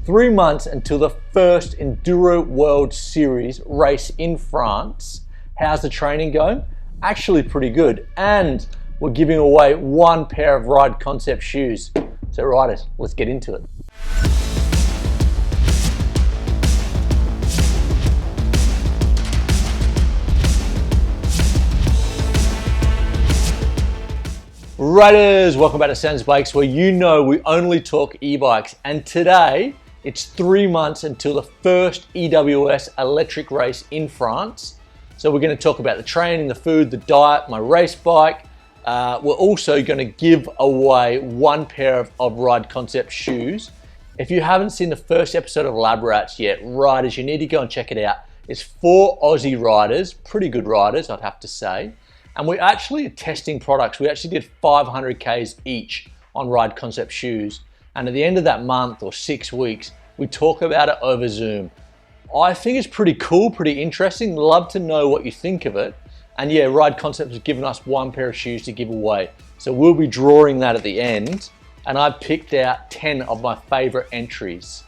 3 months until the first Enduro World Series race in France. How's the training going? Actually pretty good. And we're giving away 1 pair of Ride Concept shoes. So riders, let's get into it. Riders, welcome back to Sans Bikes, where you know we only talk e-bikes. And today, it's 3 months until the first EWS electric race in France. So we're going to talk about the training, the food, the diet, my race bike. We're also going to give away 1 pair of Ride Concept shoes. If you haven't seen the first episode of Lab Rats yet, riders, you need to go and check it out. It's 4 Aussie riders, pretty good riders, I'd have to say. And we actually are testing products. We actually did 500 Ks each on Ride Concept shoes. And at the end of that month or 6 weeks, we talk about it over Zoom. I think it's pretty cool, pretty interesting. Love to know what you think of it. And yeah, Ride Concept has given us 1 pair of shoes to give away. So we'll be drawing that at the end. And I've picked out 10 of my favorite entries.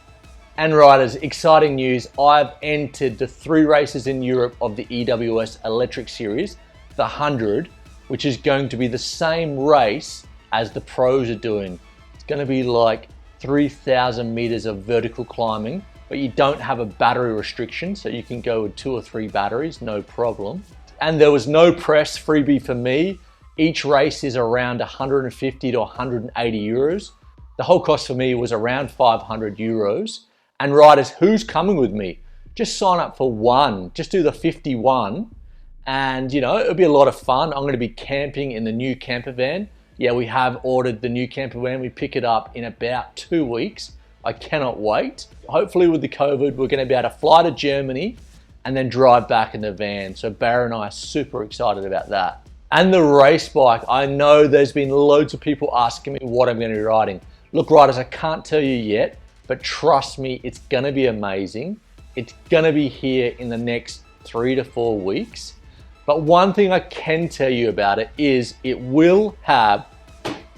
And riders, exciting news. I've entered the 3 races in Europe of the EWS Electric Series. The 100, which is going to be the same race as the pros are doing. It's going to be like 3,000 meters of vertical climbing, but you don't have a battery restriction, so you can go with 2 or 3 batteries, no problem. And there was no press freebie for me. Each race is around 150 to 180 euros. The whole cost for me was around 500 euros. And riders, who's coming with me? Just sign up for 1, just do the 51. And you know, it'll be a lot of fun. I'm going to be camping in the new camper van. Yeah, we have ordered the new camper van. We pick it up in about 2 weeks. I cannot wait. Hopefully with the COVID, we're going to be able to fly to Germany and then drive back in the van. So Barry and I are super excited about that. And the race bike, I know there's been loads of people asking me what I'm going to be riding. Look, riders, I can't tell you yet, but trust me, it's going to be amazing. It's going to be here in the next 3 to 4 weeks. But one thing I can tell you about it is it will have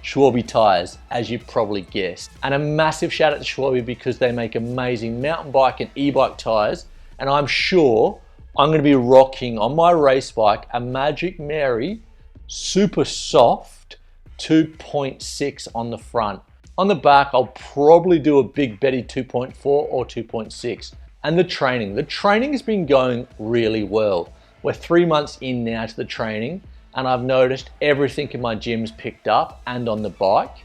Schwalbe tires, as you probably guessed. And a massive shout out to Schwalbe because they make amazing mountain bike and e-bike tires. And I'm sure I'm going to be rocking on my race bike a Magic Mary super soft 2.6 on the front. On the back, I'll probably do a Big Betty 2.4 or 2.6. And the training has been going really well. We're 3 months in now to the training, and I've noticed everything in my gym's picked up and on the bike.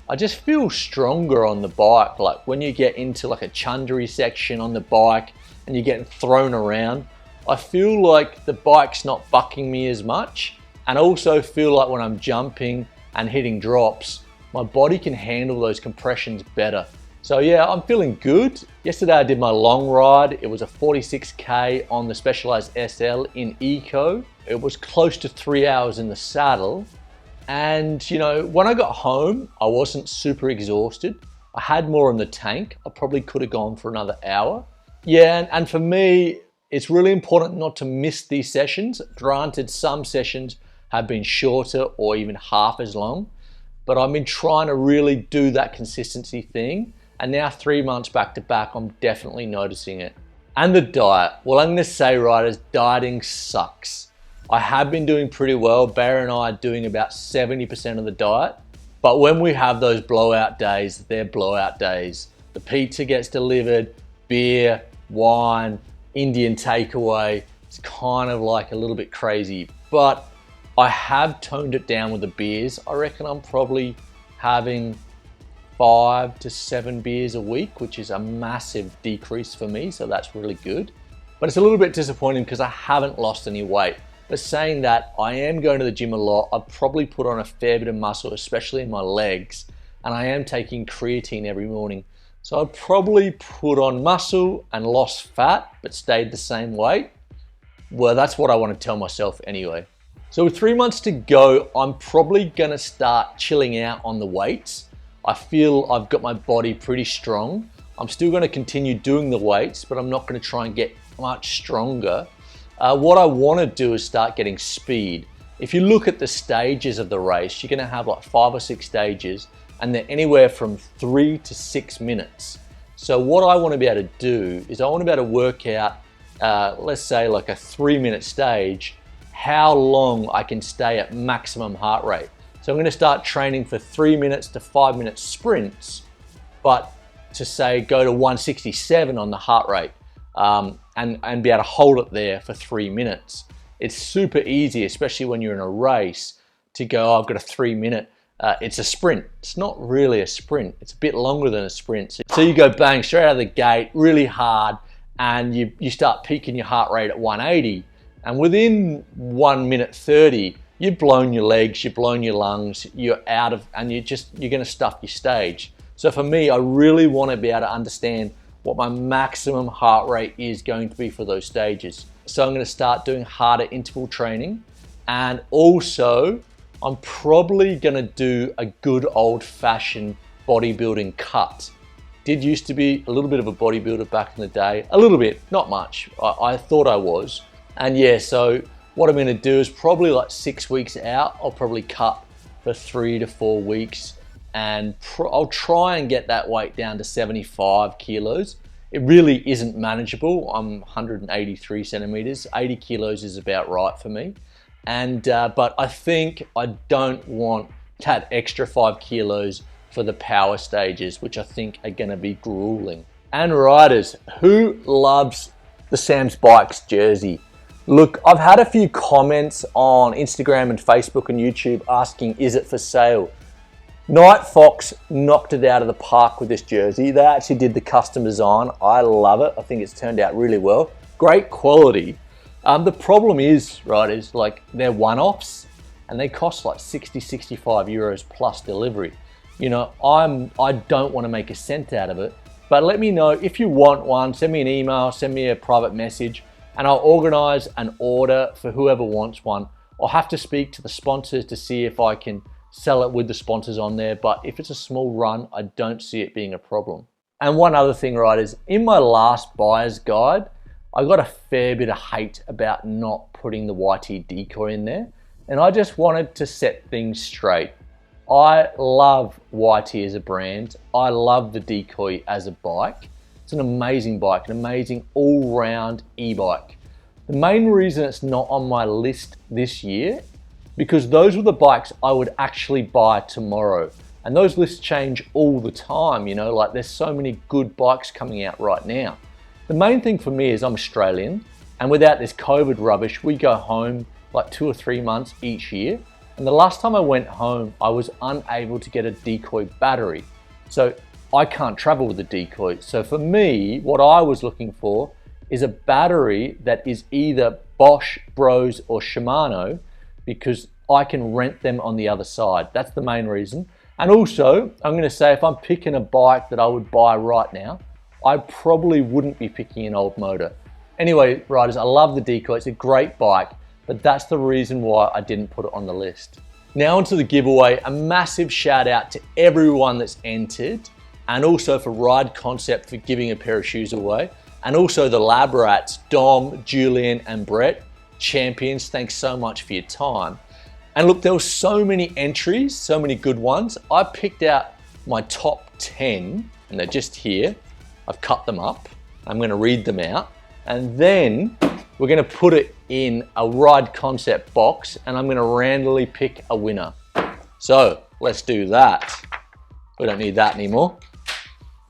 I just feel stronger on the bike. Like when you get into like a chundry section on the bike and you're getting thrown around, I feel like the bike's not bucking me as much. And I also feel like when I'm jumping and hitting drops, my body can handle those compressions better. So yeah, I'm feeling good. Yesterday I did my long ride. It was a 46K on the Specialized SL in Eco. It was close to 3 hours in the saddle. And you know, when I got home, I wasn't super exhausted. I had more in the tank. I probably could have gone for another hour. Yeah, and for me, it's really important not to miss these sessions. Granted, some sessions have been shorter or even half as long, but I've been trying to really do that consistency thing. And now 3 months back to back, I'm definitely noticing it. And the diet. Well, I'm gonna say, riders, dieting sucks. I have been doing pretty well. Barry and I are doing about 70% of the diet. But when we have those blowout days, they're blowout days. The pizza gets delivered, beer, wine, Indian takeaway. It's kind of like a little bit crazy. But I have toned it down with the beers. I reckon I'm probably having 5 to 7 beers a week, which is a massive decrease for me, so that's really good. But it's a little bit disappointing because I haven't lost any weight. But saying that, I am going to the gym a lot. I've probably put on a fair bit of muscle, especially in my legs, and I am taking creatine every morning. So I've probably put on muscle and lost fat, but stayed the same weight. Well, that's what I want to tell myself anyway. So with 3 months to go, I'm probably gonna start chilling out on the weights. I feel I've got my body pretty strong. I'm still gonna continue doing the weights, but I'm not gonna try and get much stronger. What I wanna do is start getting speed. If you look at the stages of the race, you're gonna have like 5 or 6 stages, and they're anywhere from 3 to 6 minutes. So what I want to be able to do is I want to be able to work out, let's say like a 3-minute stage, how long I can stay at maximum heart rate. So I'm going to start training for 3 minutes to 5 minute sprints, but to say go to 167 on the heart rate and be able to hold it there for 3 minutes. It's super easy, especially when you're in a race, to go, oh, I've got a 3 minute. It's a sprint. It's not really a sprint. It's a bit longer than a sprint. So you go bang straight out of the gate, really hard, and you start peaking your heart rate at 180. And within 1 minute 30, you've blown your legs, you've blown your lungs, you're out of, and you're going to stuff your stage. So for me, I really want to be able to understand what my maximum heart rate is going to be for those stages. So I'm going to start doing harder interval training, and also I'm probably going to do a good old-fashioned bodybuilding cut. Did used to be a little bit of a bodybuilder back in the day, a little bit, not much. I thought I was. And yeah, so what I'm going to do is probably like 6 weeks out, I'll probably cut for 3 to 4 weeks, and I'll try and get that weight down to 75 kilos. It really isn't manageable. I'm 183 centimeters. 80 kilos is about right for me. And but I think I don't want that extra 5 kilos for the power stages, which I think are going to be grueling. And riders, who loves the Sam's Bikes jersey? Look, I've had a few comments on Instagram and Facebook and YouTube asking, is it for sale? Night Fox knocked it out of the park with this jersey. They actually did the custom design. I love it. I think it's turned out really well. Great quality. The problem is, right, is like they're one-offs and they cost like 60, 65 euros plus delivery. You know, I don't want to make a cent out of it, but let me know if you want one. Send me an email, send me a private message, and I'll organize an order for whoever wants one. I'll have to speak to the sponsors to see if I can sell it with the sponsors on there, but if it's a small run, I don't see it being a problem. And one other thing, right, is in my last buyer's guide, I got a fair bit of hate about not putting the YT decoy in there, and I just wanted to set things straight. I love YT as a brand. I love the decoy as a bike. It's an amazing bike, an amazing all-round e-bike. The main reason it's not on my list this year, because those were the bikes I would actually buy tomorrow. And those lists change all the time, you know, like there's so many good bikes coming out right now. The main thing for me is I'm Australian, and without this COVID rubbish, we go home like 2 or 3 months each year. And the last time I went home, I was unable to get a decoy battery. So I can't travel with a decoy. So for me, what I was looking for is a battery that is either Bosch, Bros or Shimano, because I can rent them on the other side. That's the main reason. And also, I'm gonna say if I'm picking a bike that I would buy right now, I probably wouldn't be picking an old motor. Anyway, riders, I love the decoy. It's a great bike, but that's the reason why I didn't put it on the list. Now onto the giveaway. A massive shout out to everyone that's entered, and also for Ride Concept for giving a pair of shoes away, and also the lab rats, Dom, Julian and Brett. Champions, thanks so much for your time. And look, there were so many entries, so many good ones. I picked out my top 10, and they're just here. I've cut them up. I'm gonna read them out, and then we're gonna put it in a Ride Concept box, and I'm gonna randomly pick a winner. So let's do that. We don't need that anymore.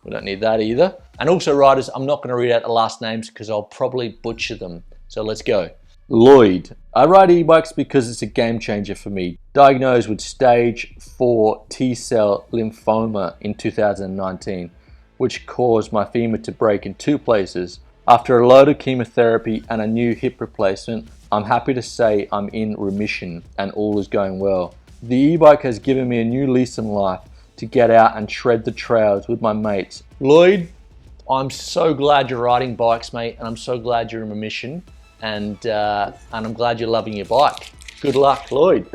We don't need that either. And also, riders, I'm not gonna read out the last names because I'll probably butcher them. So let's go. Lloyd. I ride e-bikes because it's a game changer for me. Diagnosed with stage 4 T-cell lymphoma in 2019, which caused my femur to break in 2 places. After a load of chemotherapy and a new hip replacement, I'm happy to say I'm in remission and all is going well. The e-bike has given me a new lease on life to get out and shred the trails with my mates. Lloyd, I'm so glad you're riding bikes, mate, and I'm so glad you're in remission. And I'm glad you're loving your bike. Good luck, Lloyd.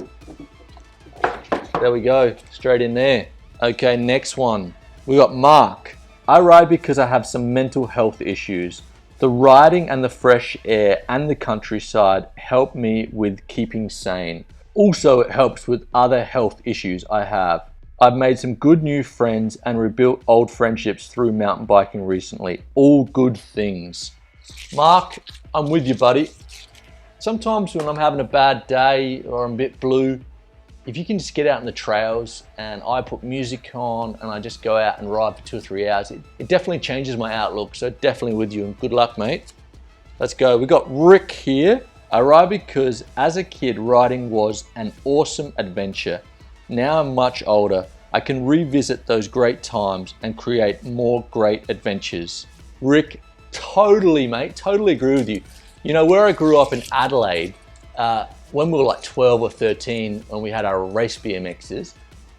There we go, straight in there. Okay, next one. We got Mark. I ride because I have some mental health issues. The riding and the fresh air and the countryside help me with keeping sane. Also, it helps with other health issues I have. I've made some good new friends and rebuilt old friendships through mountain biking recently. All good things. Mark, I'm with you, buddy. Sometimes when I'm having a bad day or I'm a bit blue, if you can just get out on the trails and I put music on and I just go out and ride for 2 or 3 hours, it definitely changes my outlook. So definitely with you, and good luck, mate. Let's go. We got Rick here. I ride because as a kid, riding was an awesome adventure. Now I'm much older, I can revisit those great times and create more great adventures. Rick, totally, mate, totally agree with you. You know, where I grew up in Adelaide, when we were like 12 or 13, when we had our race BMXs,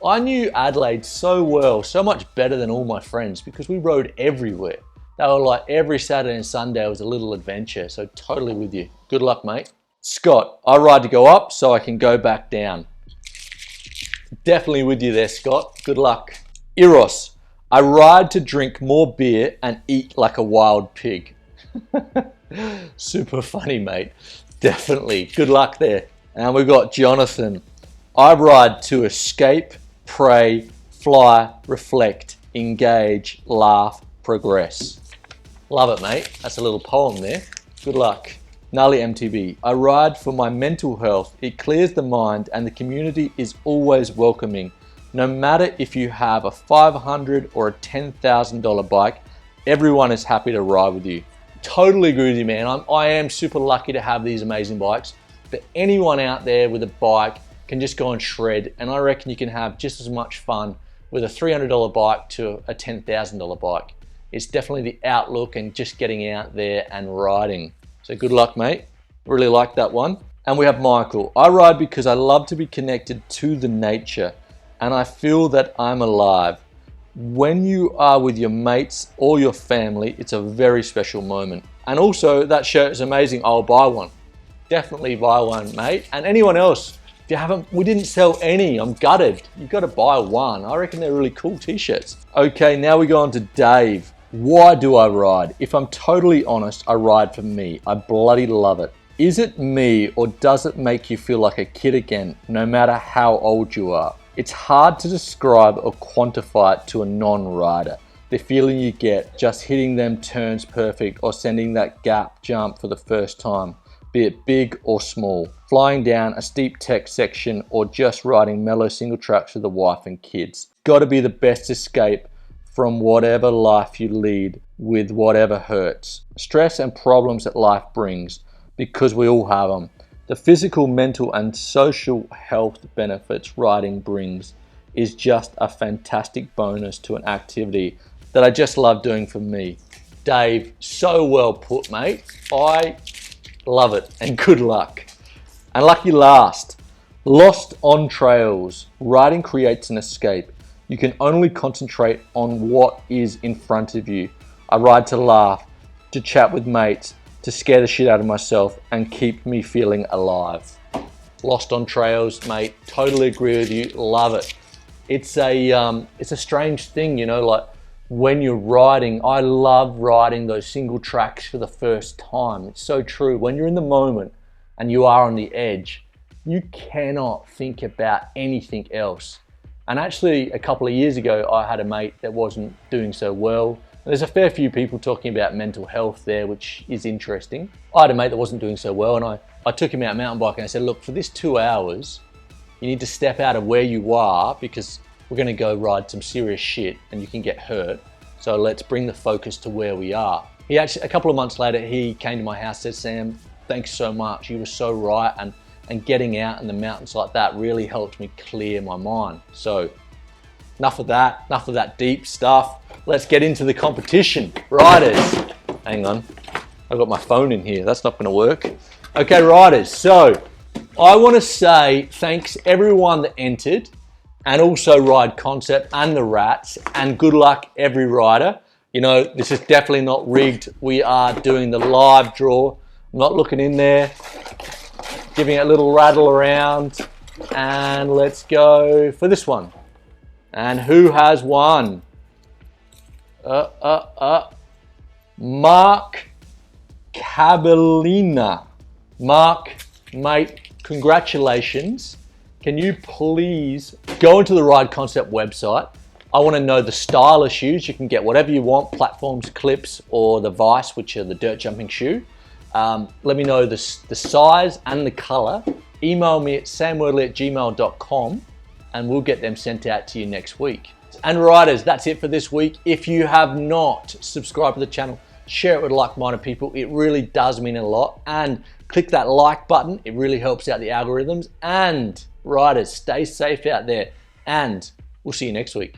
I knew Adelaide so well, so much better than all my friends because we rode everywhere. They were like every Saturday and Sunday was a little adventure, so totally with you. Good luck, mate. Scott, I ride to go up so I can go back down. Definitely with you there, Scott. Good luck. Eros, I ride to drink more beer and eat like a wild pig. Super funny, mate. Definitely. Good luck there. And we've got Jonathan. I ride to escape, pray, fly, reflect, engage, laugh, progress. Love it, mate. That's a little poem there. Good luck. Gnarly Emtb. I ride for my mental health. It clears the mind and the community is always welcoming. No matter if you have a $500 or a $10,000 bike, everyone is happy to ride with you. Totally agree with you, man. I am super lucky to have these amazing bikes, but anyone out there with a bike can just go and shred, and I reckon you can have just as much fun with a $300 bike to a $10,000 bike. It's definitely the outlook and just getting out there and riding. So good luck, mate. Really like that one. And we have Michael. I ride because I love to be connected to the nature and I feel that I'm alive. When you are with your mates or your family, it's a very special moment. And also, that shirt is amazing. I'll buy one. Definitely buy one, mate. And anyone else, if you haven't, we didn't sell any. I'm gutted. You've got to buy one. I reckon they're really cool t-shirts. Okay, now we go on to Dave. Why do I ride? If I'm totally honest, I ride for me. I bloody love it. Is it me, or does it make you feel like a kid again, no matter how old you are? It's hard to describe or quantify it to a non-rider. The feeling you get just hitting them turns perfect or sending that gap jump for the first time, be it big or small, flying down a steep tech section or just riding mellow single tracks with the wife and kids. Got to be the best escape from whatever life you lead with whatever hurts. Stress and problems that life brings, because we all have them. The physical, mental and social health benefits riding brings is just a fantastic bonus to an activity that I just love doing for me. Dave, so well put, mate. I love it and good luck. And lucky last, lost on trails. Riding creates an escape. You can only concentrate on what is in front of you. I ride to laugh, to chat with mates, to scare the shit out of myself and keep me feeling alive. Lost on trails, mate. Totally agree with you. Love it. It's a strange thing, you know, like when you're riding, I love riding those single tracks for the first time. It's so true. When you're in the moment and you are on the edge, you cannot think about anything else. And actually, a couple of years ago, I had a mate that wasn't doing so well. There's a fair few people talking about mental health there, which is interesting. I had a mate that wasn't doing so well, and I took him out mountain biking and I said, look, for this 2 hours, you need to step out of where you are because we're gonna go ride some serious shit and you can get hurt. So let's bring the focus to where we are. He actually, a couple of months later, he came to my house and said, Sam, thanks so much. You were so right. And getting out in the mountains like that really helped me clear my mind. So enough of that deep stuff. Let's get into the competition. Riders, hang on. I've got my phone in here. That's not gonna work. Okay, riders. So I wanna say thanks everyone that entered and also Ride Concept and the Rats, and good luck every rider. You know, this is definitely not rigged. We are doing the live draw. I'm not looking in there. Giving it a little rattle around, and let's go for this one. And who has won? Mark Cabellina. Mark, mate, congratulations. Can you please go into the Ride Concept website. I want to know the style of shoes. You can get whatever you want, platforms, clips, or the Vice, which are the dirt jumping shoe. Let me know the size and the color. Email me at samwordley@gmail.com and we'll get them sent out to you next week. And riders, that's it for this week. If you have not subscribed to the channel, share it with like-minded people. It really does mean a lot. And click that like button. It really helps out the algorithms. And riders, stay safe out there. And we'll see you next week.